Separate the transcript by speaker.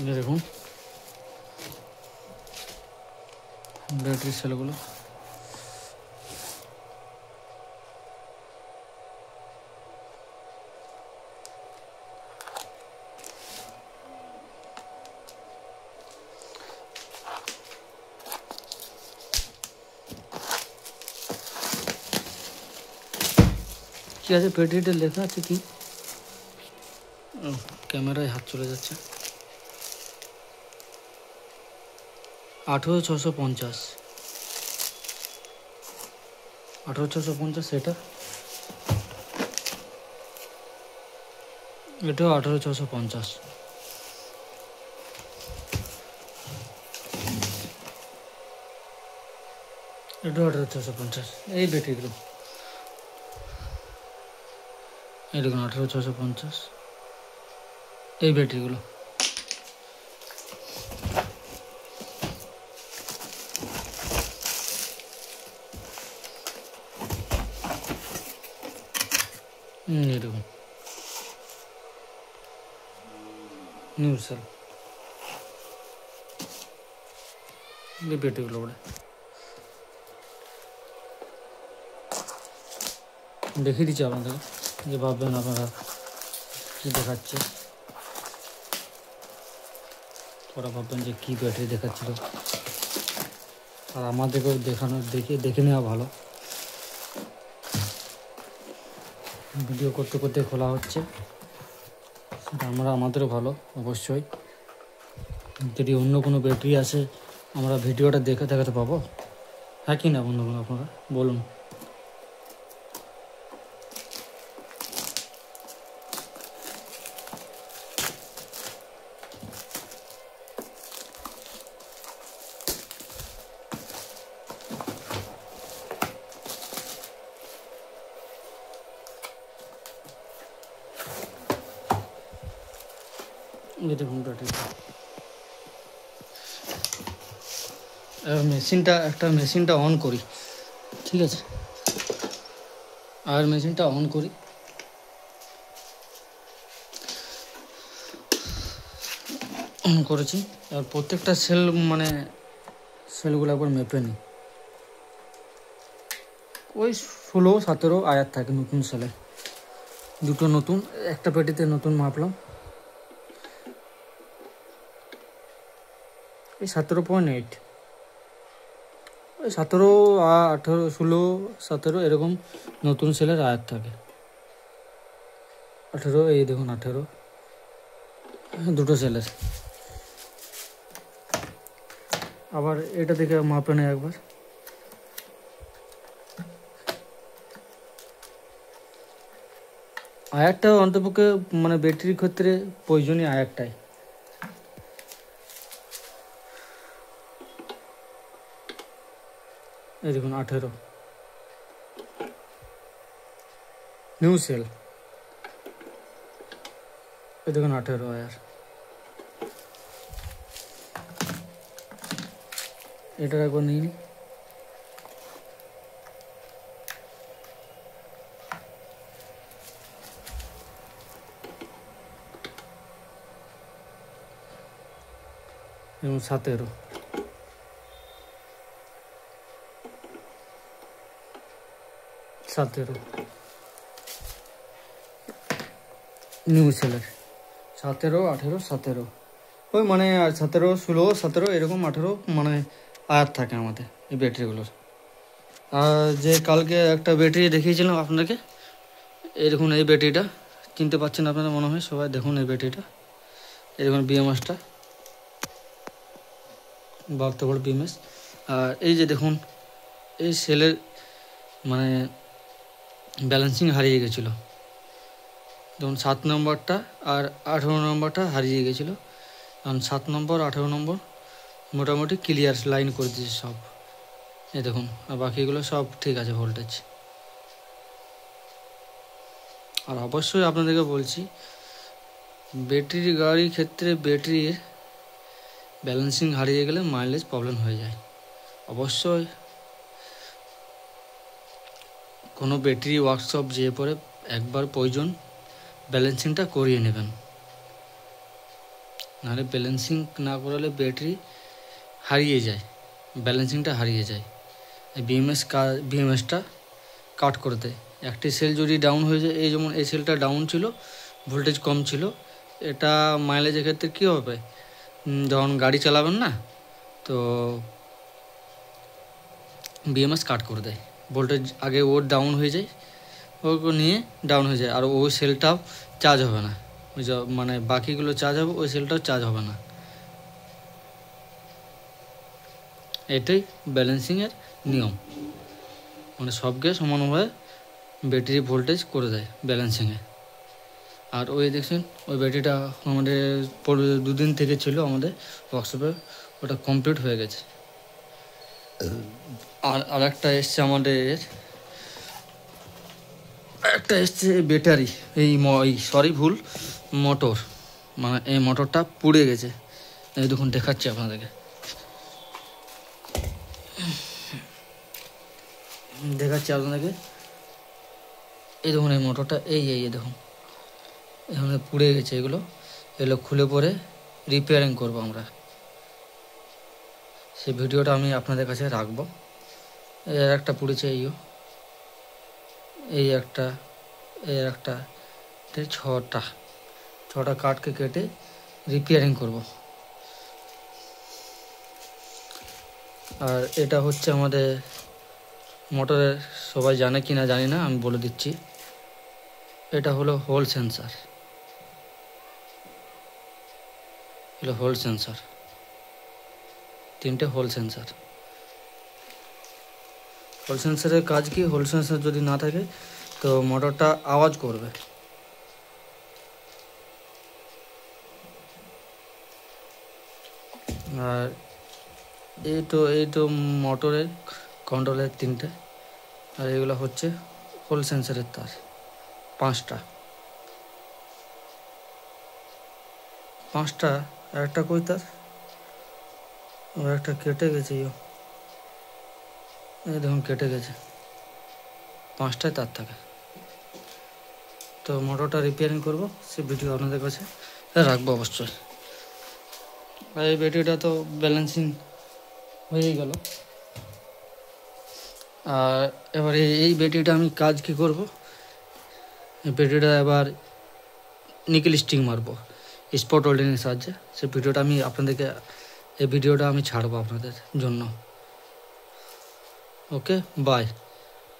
Speaker 1: দেখুন ব্যাটারি সেলগুলো। কি আছে ব্যাটারিটা লেখা আছে কি? ক্যামেরায় হাত চলে যাচ্ছে। 18650 18650 এটা এটাও 18650। এটাও 18650। এই ব্যাটারিগুলো এই দেখুন 18650 এই ব্যাটারিগুলো। এই দেখুন নিউ সেল এই ব্যাটারিগুলো বলে দেখিয়ে দিচ্ছি আপনাদেরকে, যে ভাববেন আপনারা কী দেখাচ্ছে, ওরা ভাববেন যে কী ব্যাটারি দেখাচ্ছিল। আর আমাদেরকেও দেখে নেওয়া ভালো। ভিডিও করতে করতে খোলা হচ্ছে, সেটা আমাদেরও ভালো। অবশ্যই যদি অন্য কোনো ব্যাটারি আসে আমরা ভিডিওটা দেখাতে পাবো, হ্যাঁ কি না বন্ধুগণ? আপনারা বলুন। এই দেখুন ব্যাটারি। মেশিনটা অন করি, ঠিক আছে? আর মেশিনটা অন করি। অন করেছি। আর প্রত্যেকটা সেলগুলো একবার মেপে নিই। ওই 16-17 আয়াত থাকে নতুন সেলে। দুটো নতুন, একটা পেটিতে নতুন মাপলাম। এই 17.8, ওই 17, 18, 16, 17 এরকম নতুন সেলের আয়াত থাকে। 18, এই দেখুন 18 দুটো সেলের। আবার এটা থেকে মাপে নেয় একবার। আয়ারটা অন্তপক্ষে ব্যাটারির ক্ষেত্রে প্রয়োজনীয় আয়ারটাই। এই দেখুন 18 নিউ সেল। এই দেখুন 18 আয়ার। এটার একবার নিই। এবং 17 নিউ সেলের 17, 18, 17 ওই 17, 16, 17 এরকম 18 আয়াত থাকে আমাদের এই ব্যাটারিগুলোর। আর যে কালকে একটা ব্যাটারি দেখিয়েছিলাম আপনাদেরকে, এই দেখুন এই ব্যাটারিটা চিনতে পারছেন আপনারা মনে হয় সবাই। দেখুন এই ব্যাটারিটা, এই দেখুন BMS-টা, 72 ভোল্ট BMS। আর এই যে দেখুন এই সেলের ব্যালেন্সিং হারিয়ে গেছিলো। যেমন 7 নম্বরটা আর 18 নম্বরটা হারিয়ে গেছিলো। কারণ 7 নম্বর 18 নম্বর মোটামুটি ক্লিয়ার লাইন করে দিয়েছে সব। এই দেখুন, আর বাকিগুলো সব ঠিক আছে ভোল্টেজ। আর অবশ্যই আপনাদেরকে বলছি, ব্যাটারি গাড়ির ক্ষেত্রে ব্যাটারির ব্যালেন্সিং হারিয়ে গেলে মাইলেজ প্রবলেম হয়ে যায়। অবশ্যই কোনো ব্যাটারি ওয়ার্কশপ যেয়ে পরে একবার প্রয়োজন ব্যালেন্সিংটা করিয়ে নেবেন। নাহলে ব্যালেন্সিং না করালে ব্যাটারি হারিয়ে যায়, ব্যালেন্সিংটা হারিয়ে যায়। বিএমএসটা কাট করে দেয়। একটি সেল যদি ডাউন হয়ে যায়, এই যেমন এই সেলটা ডাউন ছিল, ভোল্টেজ কম ছিল, এটা মাইলেজের ক্ষেত্রে কী হবে, যখন গাড়ি চালাবেন না তো বিএমএস কাট করে দেয়, ভোল্টেজ আগে ওর ডাউন হয়ে যায়, ওকে নিয়ে ডাউন হয়ে যায়, আর ওই সেলটাও চার্জ হবে না, ওই মানে বাকিগুলো চার্জ হবে, ওই সেলটাও চার্জ হবে না। এটাই ব্যালেন্সিংয়ের নিয়ম, মানে সবকে সমানভাবে ব্যাটারি ভোল্টেজ করে দেয় ব্যালেন্সিংয়ে। আর ওই দেখছেন ওই ব্যাটারিটা আমাদের 2 দিন থেকে ছিল আমাদের ওয়ার্কশপে, ওটা কমপ্লিট হয়ে গেছে। আর একটা এসছে আমাদের, একটা এসছে ব্যাটারি, ভুল মোটর, মানে এই মোটরটা পুড়ে গেছে। এই দেখুন দেখাচ্ছি আপনাদেরকে, এই দেখুন এই মোটরটা, এই দেখুন এখানে পুড়ে গেছে। এগুলো খুলে পরে রিপেয়ারিং করবো আমরা, সেই ভিডিওটা আমি আপনাদের কাছে রাখবো। এর একটা পুড়েছে, এই একটা, ছটা কাঠকে কেটে রিপেয়ারিং করব। আর এটা হচ্ছে আমাদের মোটরের, সবাই জানে কি না জানি না, আমি বলে দিচ্ছি। এটা হলো হোল সেন্সার, তিনটে হোল সেন্সার। হোল সেন্সারের কাজ কি, হোল সেন্সার যদি না থাকে তো মোটরটা আওয়াজ করবে। আর এই তো মোটরের কন্ট্রোলের 3টে, আর এগুলো হচ্ছে হোল সেন্সারের তার 5টা। আর একটা কই তার, ও একটা কেটে গেছে, এই দেখুন কেটে গেছে। 5টায় তার থাকে। তো মোটরটা রিপেয়ারিং করব, সে ভিডিও আপনাদের কাছে রাখবো অবশ্যই। আর এই ব্যাটারিটা তো ব্যালেন্সিং হয়েই গেল। আর এবারে এই ব্যাটারিটা আমি কাজ কি করব, এই ব্যাটারিটা এবার নিকেল স্টিং মারবো স্পট ওয়েল্ডিংয়ের সাহায্যে। সেই ভিডিওটা আমি আপনাদেরকে, এই ভিডিওটা আমি ছাড়বো আপনাদের জন্য। ওকে, বাই।